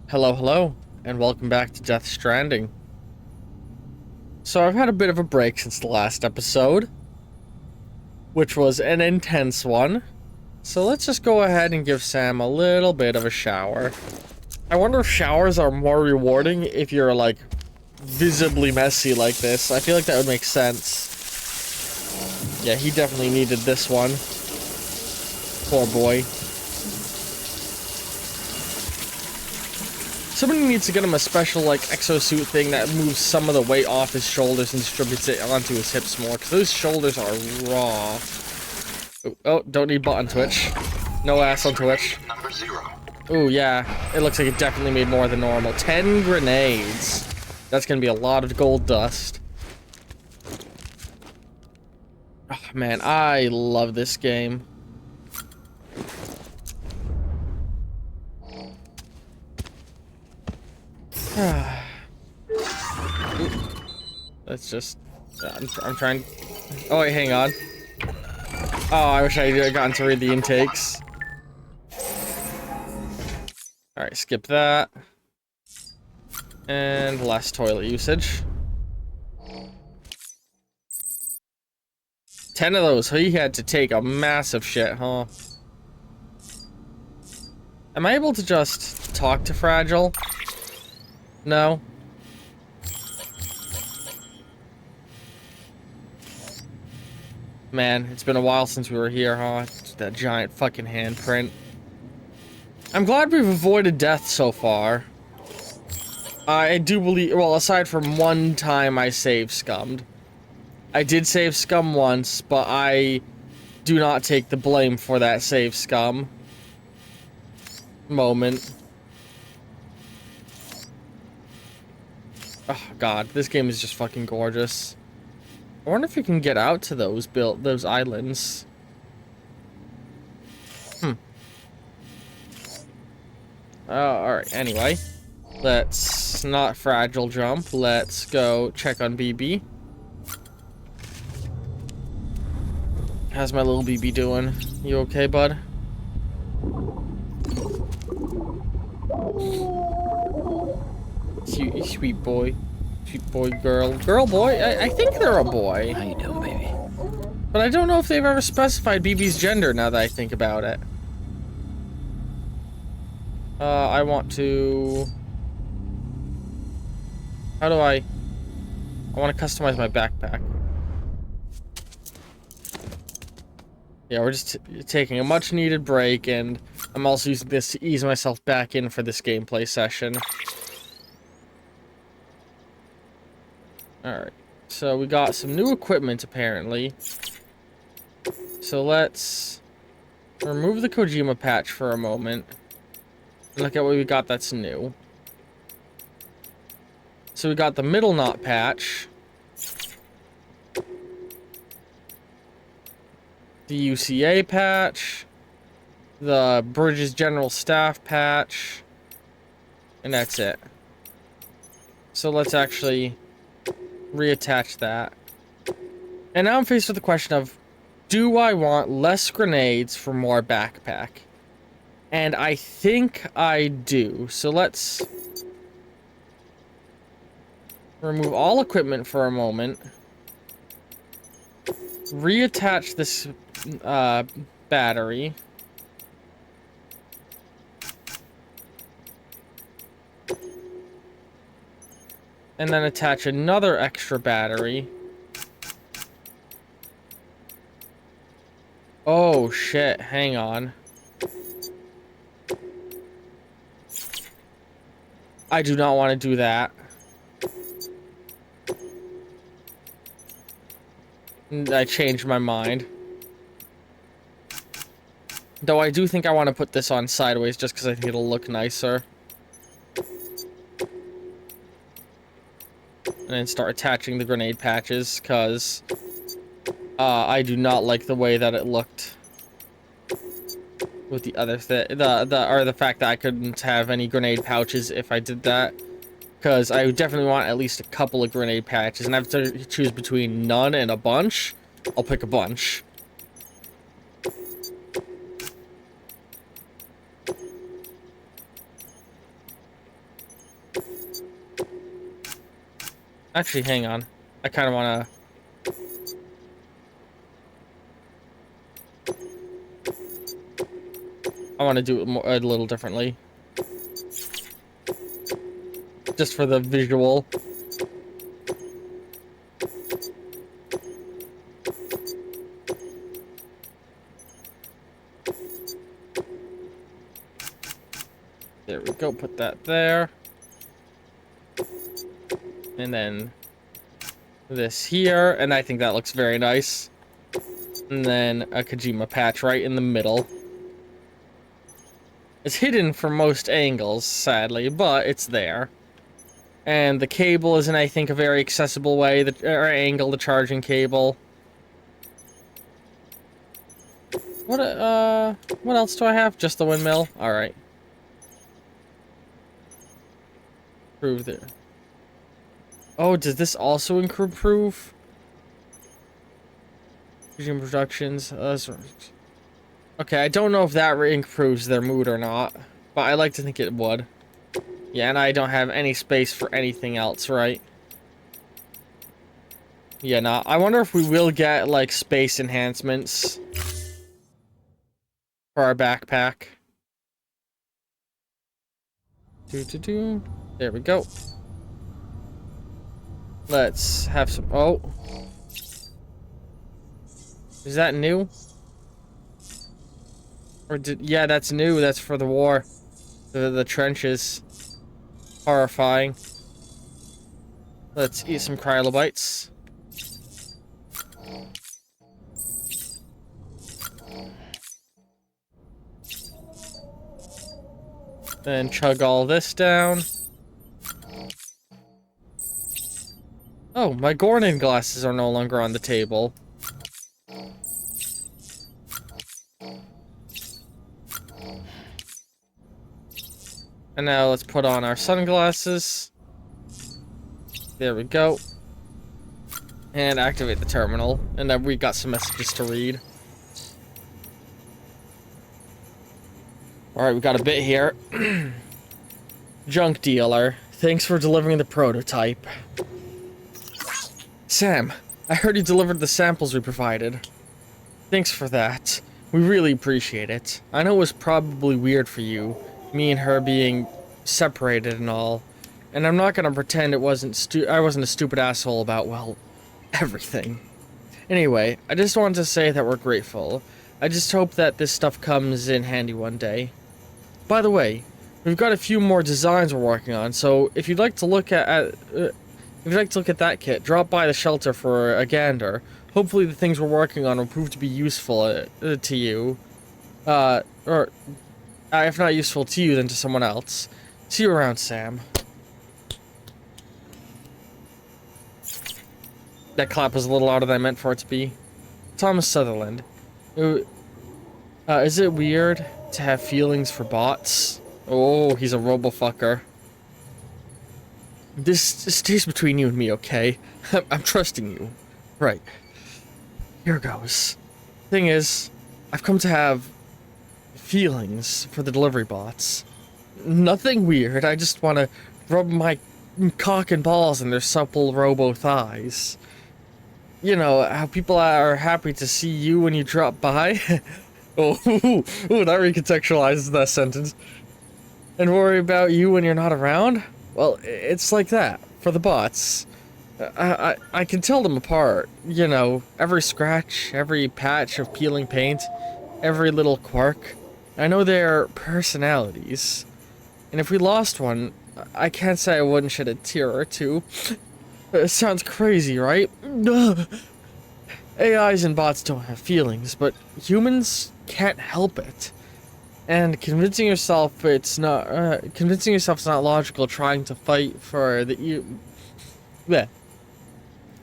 Hello, hello, and welcome back to Death Stranding. So I've had a bit of a break since the last episode, which was an intense one. So let's just go ahead and give Sam a little bit of a shower. I wonder if showers are more rewarding if you're, like, visibly messy like this. I feel like that would make sense. Yeah, he definitely needed this one. Poor boy. Somebody needs to get him a special, like, exosuit thing that moves some of the weight off his shoulders and distributes it onto his hips more, because those shoulders are raw. Oh, don't need button twitch. No ass on twitch. Ooh, yeah. It looks like it definitely made more than normal. 10 grenades. That's gonna be a lot of gold dust. Oh, man, I love this game. Let's just... I'm trying... Oh, wait, hang on. Oh, I wish I had gotten to read the intakes. Alright, skip that. And less toilet usage. 10 of those. He had to take a massive shit, huh? Am I able to just talk to Fragile? No? Man, it's been a while since we were here, huh? That giant fucking handprint. I'm glad we've avoided death so far. I do believe, well, aside from one time I save scummed. I did save scum once, but I do not take the blame for that save scum moment. Oh god, this game is just fucking gorgeous. I wonder if you can get out to those islands. Alright, anyway. Let's not fragile jump. Let's go check on BB. How's my little BB doing? You okay, bud? Sweet boy. Sweet boy, girl. Girl, boy? I think they're a boy. How you doing, baby? But I don't know if they've ever specified BB's gender now that I think about it. I want to... How do I want to customize my backpack. Yeah, we're just taking a much needed break, and I'm also using this to ease myself back in for this gameplay session. Alright, so we got some new equipment apparently. So let's remove the Kojima patch for a moment. And look at what we got that's new. So we got the middle knot patch. The UCA patch. The Bridges General Staff patch. And that's it. So let's actually reattach that. And now I'm faced with the question of, do I want less grenades for more backpack? And I think I do. So let's remove all equipment for a moment. Reattach this battery. And then attach another extra battery. Oh shit, hang on. I do not want to do that. I changed my mind. Though I do think I want to put this on sideways just because I think it'll look nicer. And then start attaching the grenade patches, because I do not like the way that it looked with the other the fact that I couldn't have any grenade pouches if I did that. Because I would definitely want at least a couple of grenade patches, and I have to choose between none and a bunch. I'll pick a bunch. Actually, hang on. I kind of want to do it a little differently. Just for the visual. There we go, put that there. And then this here, and I think that looks very nice. And then a Kojima patch right in the middle. It's hidden from most angles, sadly, but it's there. And the cable isn't, I think, a very accessible way, or angle, the charging cable. What else do I have? Just the windmill? Alright. Improve there. Oh, does this also improve? Vision Productions. Okay, I don't know if that improves their mood or not, but I like to think it would. Yeah, and I don't have any space for anything else, right? Yeah, no. I wonder if we will get, like, space enhancements for our backpack. There we go. Let's have some... Oh. Is that new? Or yeah, that's new. That's for the war. The trenches. Horrifying. Let's eat some cryobites. Then chug all this down. Oh, my Gordon glasses are no longer on the table. And now let's put on our sunglasses. There we go. And activate the terminal. And then we got some messages to read. Alright, we got a bit here. Junk dealer. Thanks for delivering the prototype. Sam, I heard you delivered the samples we provided. Thanks for that. We really appreciate it. I know it was probably weird for you, me and her being separated and all. And I'm not gonna pretend I wasn't a stupid asshole about, well, everything. Anyway, I just wanted to say that we're grateful. I just hope that this stuff comes in handy one day. By the way, we've got a few more designs we're working on, so if you'd like to look at that kit, drop by the shelter for a gander. Hopefully the things we're working on will prove to be useful to you. Or if not useful to you, then to someone else. See you around, Sam. That clap was a little louder than I meant for it to be. Thomas Sutherland. Is it weird to have feelings for bots? Oh, he's a robofucker. This stays between you and me, okay? I'm trusting you. Right. Here goes. Thing is, I've come to have feelings for the delivery bots. Nothing weird, I just want to rub my cock and balls in their supple robo thighs. You know, how people are happy to see you when you drop by. Oh, that recontextualizes that sentence. And worry about you when you're not around? Well, it's like that, for the bots. I can tell them apart. You know, every scratch, every patch of peeling paint, every little quirk. I know their personalities. And if we lost one, I can't say I wouldn't shed a tear or two. It sounds crazy, right? AIs and bots don't have feelings, but humans can't help it. And convincing yourself it's not logical, trying to fight for the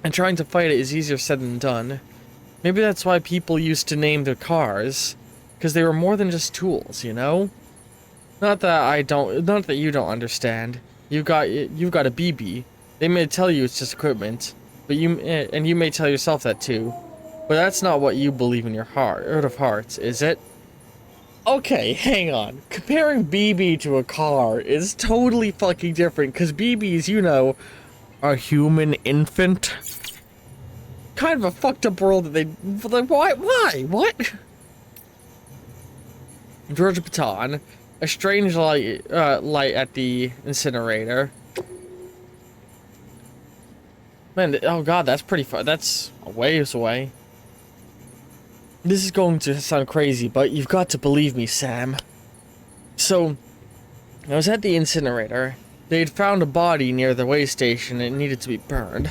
and trying to fight it is easier said than done. Maybe that's why people used to name their cars, because they were more than just tools, you know? Not that you don't understand. You've got a BB. They may tell you it's just equipment, but you may tell yourself that too. But that's not what you believe in your heart of hearts, is it? Okay, hang on. Comparing BB to a car is totally fucking different, because BBs, you know, A human infant? Kind of a fucked up world that they... Like, why? Why? What? Georgia Baton. A strange light at the incinerator. Man, oh god, that's pretty far. That's a ways away. This is going to sound crazy, but you've got to believe me, Sam. So, I was at the incinerator. They'd found a body near the way station and it needed to be burned.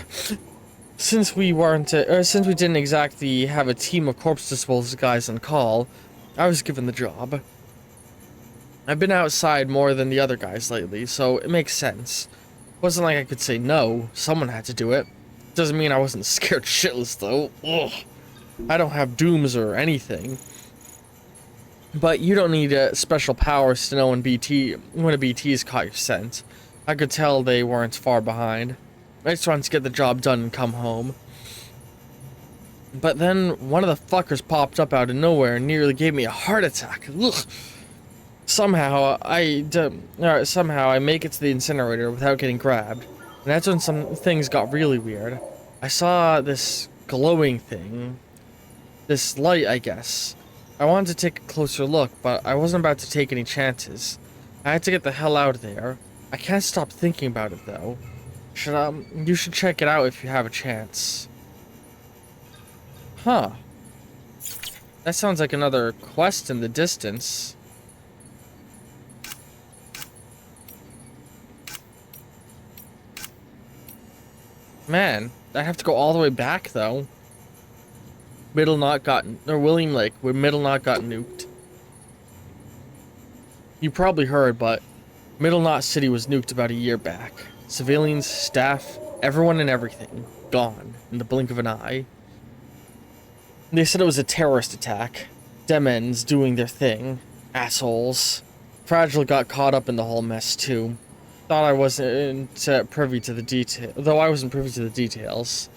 Since we didn't exactly have a team of corpse disposal guys on call, I was given the job. I've been outside more than the other guys lately, so it makes sense. Wasn't like I could say no. Someone had to do it. Doesn't mean I wasn't scared shitless though. Ugh. I don't have dooms or anything. But you don't need special powers to know when a BT's caught your scent. I could tell they weren't far behind. I just wanted to get the job done and come home. But then one of the fuckers popped up out of nowhere and nearly gave me a heart attack. Ugh. Somehow I make it to the incinerator without getting grabbed. And that's when some things got really weird. I saw this glowing thing. This light, I guess. I wanted to take a closer look, but I wasn't about to take any chances. I had to get the hell out of there. I can't stop thinking about it, though. You should check it out if you have a chance. Huh. That sounds like another quest in the distance. Man, I'd have to go all the way back, though. William Lake, where Middle Knot got nuked. You probably heard, but Middle Knot City was nuked about a year back. Civilians, staff, everyone and everything, gone in the blink of an eye. They said it was a terrorist attack. Demons doing their thing. Assholes. Fragile got caught up in the whole mess, too. Thought I wasn't privy to the detail, though I wasn't privy to the details.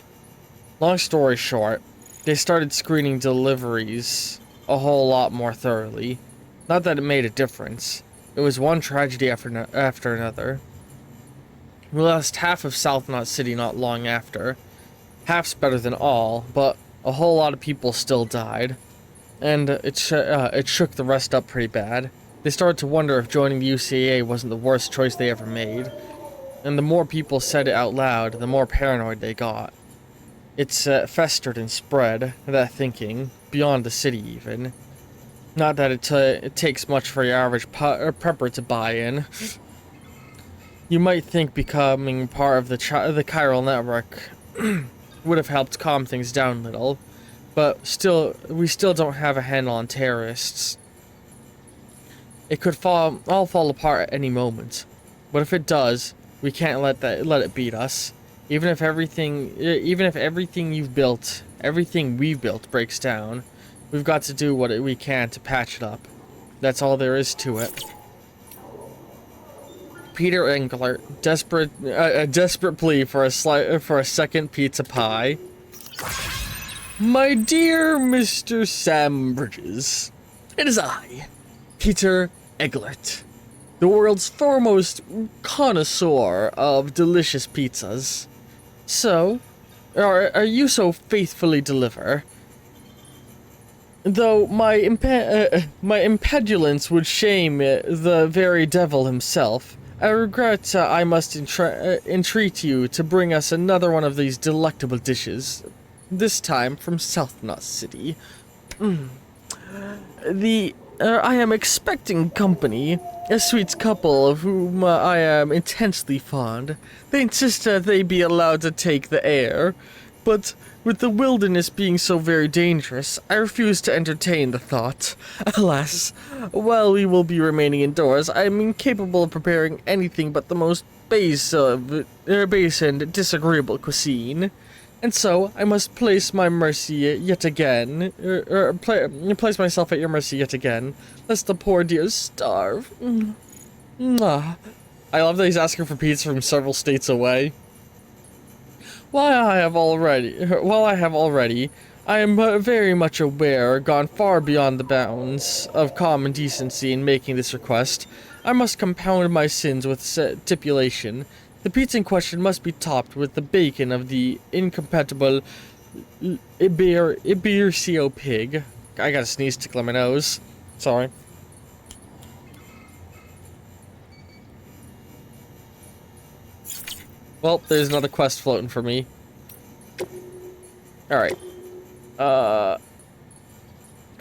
Long story short, they started screening deliveries a whole lot more thoroughly. Not that it made a difference. It was one tragedy after another. We lost half of South Knot City not long after. Half's better than all, but a whole lot of people still died. And it shook the rest up pretty bad. They started to wonder if joining the UCAA wasn't the worst choice they ever made. And the more people said it out loud, the more paranoid they got. It's festered and spread, that thinking, beyond the city even. Not that it takes much for your average prepper to buy in. You might think becoming part of the chiral network would have helped calm things down a little, but we still don't have a handle on terrorists. It could all fall apart at any moment, but if it does, we can't let it beat us. Even if everything we've built breaks down, we've got to do what we can to patch it up. That's all there is to it. Peter Engler, a desperate plea for a second pizza pie. My dear Mr. Sam Bridges, it is I, Peter Eglert, the world's foremost connoisseur of delicious pizzas. So, are you so faithfully deliver? Though my impedulence would shame the very devil himself, I regret I must entreat you to bring us another one of these delectable dishes, this time from South Knot City. I am expecting company, a sweet couple of whom I am intensely fond. They insist that they be allowed to take the air, but with the wilderness being so very dangerous, I refuse to entertain the thought. Alas, while we will be remaining indoors, I am incapable of preparing anything but the most base and disagreeable cuisine. And so, I must place my mercy yet again, place myself at your mercy yet again, lest the poor dears starve. I love that he's asking for pizza from several states away. While I have already, I am very much aware, gone far beyond the bounds of common decency in making this request, I must compound my sins with stipulation The pizza in question must be topped with the bacon of the incompatible Iberico pig. I got a sneeze tickle in my nose. Sorry. Well, there's another quest floating for me. Alright.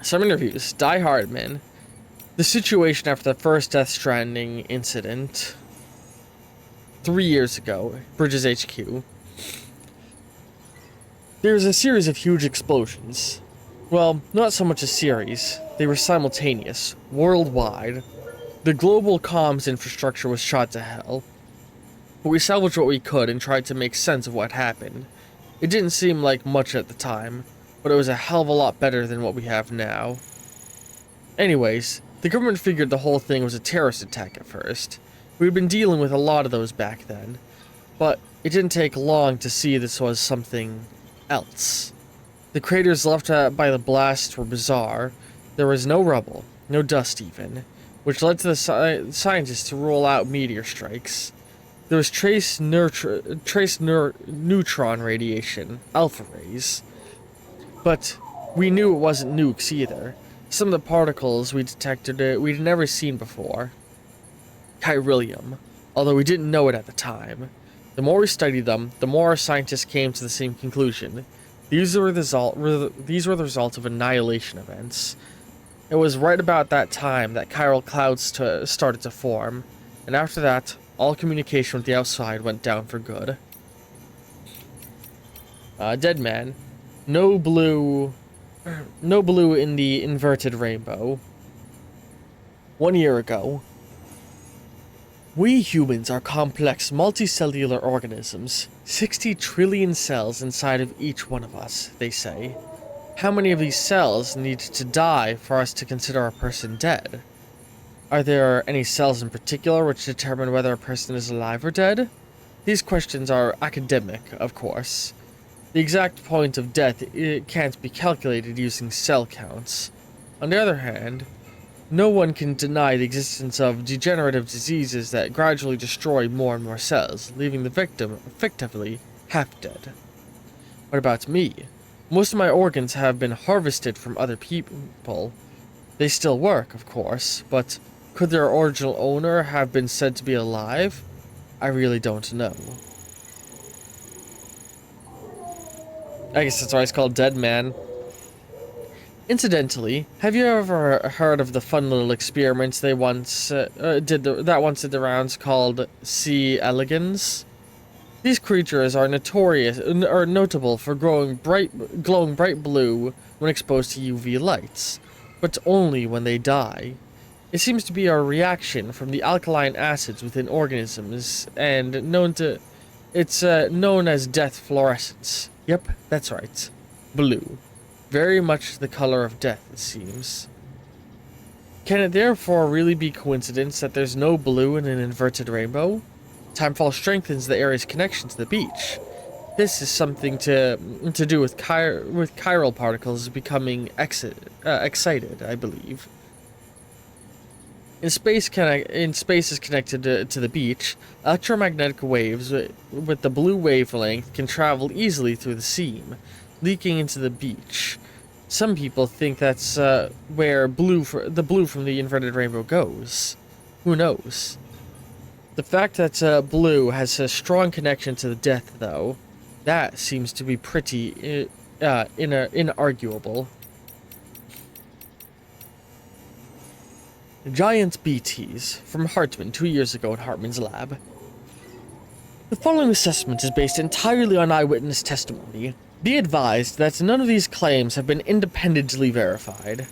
Some interviews. Die Hardman. The situation after the first Death Stranding incident 3 years ago, Bridges HQ. There was a series of huge explosions. Well, not so much a series. They were simultaneous, worldwide. The global comms infrastructure was shot to hell. But we salvaged what we could and tried to make sense of what happened. It didn't seem like much at the time, but it was a hell of a lot better than what we have now. Anyways, the government figured the whole thing was a terrorist attack at first. We'd been dealing with a lot of those back then, but it didn't take long to see this was something else. The craters left by the blast were bizarre. There was no rubble, no dust even, which led to the scientists to rule out meteor strikes. There was trace neutron radiation, alpha rays, but we knew it wasn't nukes either. Some of the particles we detected we'd never seen before. Chiralium, although we didn't know it at the time. The more we studied them, the more our scientists came to the same conclusion. These were the result of annihilation events. It was right about that time that chiral clouds started to form, and after that, all communication with the outside went down for good. Dead man. No blue in the inverted rainbow. 1 year ago. We humans are complex multicellular organisms. 60 trillion cells inside of each one of us, they say. How many of these cells need to die for us to consider a person dead? Are there any cells in particular which determine whether a person is alive or dead? These questions are academic, of course. The exact point of death can't be calculated using cell counts. On the other hand, no one can deny the existence of degenerative diseases that gradually destroy more and more cells, leaving the victim effectively half-dead. What about me? Most of my organs have been harvested from other people. They still work, of course, but could their original owner have been said to be alive? I really don't know. I guess that's why it's called Dead Man. Incidentally, have you ever heard of the fun little experiments they once did the rounds called C. elegans? These creatures are notable for glowing bright blue when exposed to UV lights, but only when they die. It seems to be a reaction from the alkaline acids within organisms, and it's known as death fluorescence. Yep, that's right. Blue. Very much the color of death, it seems. Can it therefore really be coincidence that there's no blue in an inverted rainbow? Timefall strengthens the area's connection to the beach. This is something to do with chiral particles becoming excited, I believe. In space is connected to the beach, electromagnetic waves with the blue wavelength can travel easily through the seam, leaking into the beach. Some people think that's where the blue from the inverted rainbow goes. Who knows? The fact that blue has a strong connection to the death, though, that seems to be pretty inarguable. Giant BTs from Hartman 2 years ago at Hartman's lab. The following assessment is based entirely on eyewitness testimony. Be advised that none of these claims have been independently verified.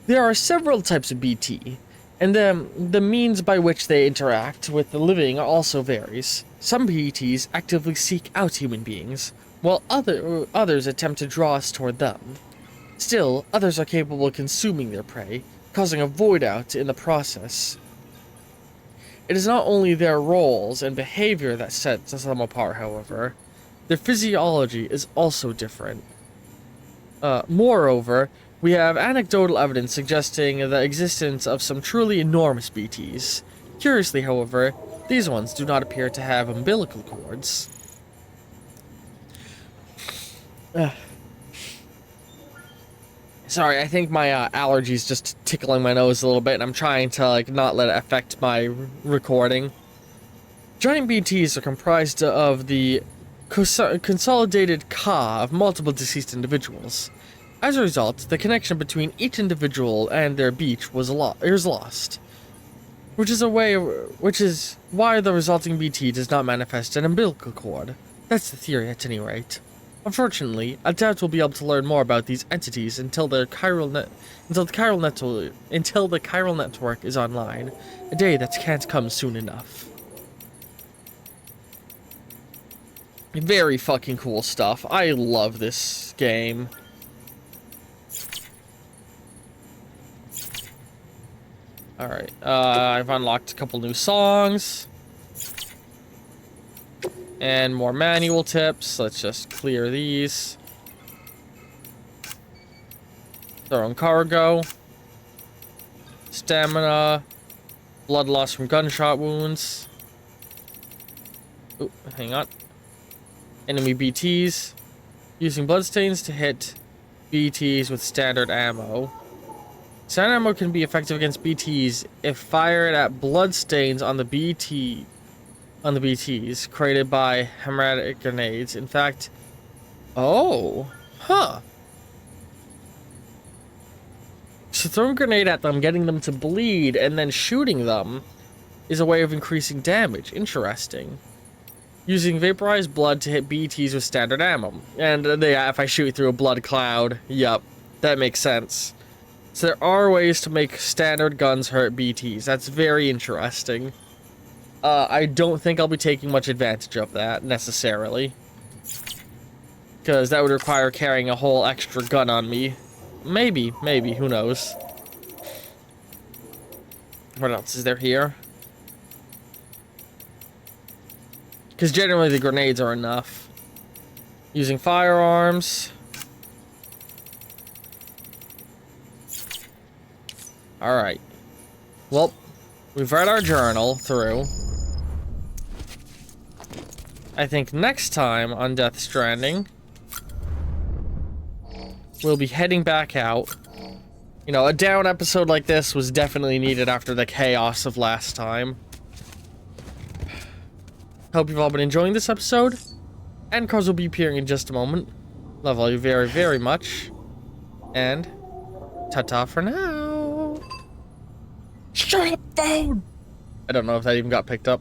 There are several types of BT, and the means by which they interact with the living also varies. Some BTs actively seek out human beings, while others attempt to draw us toward them. Still, others are capable of consuming their prey, causing a void out in the process. It is not only their roles and behavior that sets them apart, however. Their physiology is also different. Moreover, we have anecdotal evidence suggesting the existence of some truly enormous BTs. Curiously, however, These ones do not appear to have umbilical cords. Sorry, I think my allergies just tickling my nose a little bit, and I'm trying to like not let it affect my recording. Giant BTs are comprised of the consolidated ka of multiple deceased individuals. As a result, the connection between each individual and their beach was lost, which is why the resulting BT does not manifest an umbilical cord. That's the theory, at any rate. Unfortunately, I doubt we'll be able to learn more about these entities until the chiral network is online, a day that can't come soon enough. Very fucking cool stuff. I love this game. Alright, I've unlocked a couple new songs. And more manual tips. Let's just clear these. Throw in cargo. Stamina. Blood loss from gunshot wounds. Ooh, hang on. Enemy BTs. Using bloodstains to hit BTs with standard ammo. Standard ammo can be effective against BTs if fired at bloodstains on the BTs created by hemorrhagic grenades. In fact, so throwing a grenade at them, getting them to bleed, and then shooting them is a way of increasing damage. Interesting. Using vaporized blood to hit BTs with standard ammo. And if I shoot through a blood cloud, yep, that makes sense. So there are ways to make standard guns hurt BTs. That's very interesting. I don't think I'll be taking much advantage of that, necessarily. Because that would require carrying a whole extra gun on me. Maybe, who knows. What else is there here? Because generally the grenades are enough. Using firearms. Alright. Well, we've read our journal through. I think next time on Death Stranding, we'll be heading back out. You know, a down episode like this was definitely needed after the chaos of last time. Hope you've all been enjoying this episode. End cards will be appearing in just a moment. Love all you very, very much. And ta-ta for now. Shut up, phone! I don't know if that even got picked up.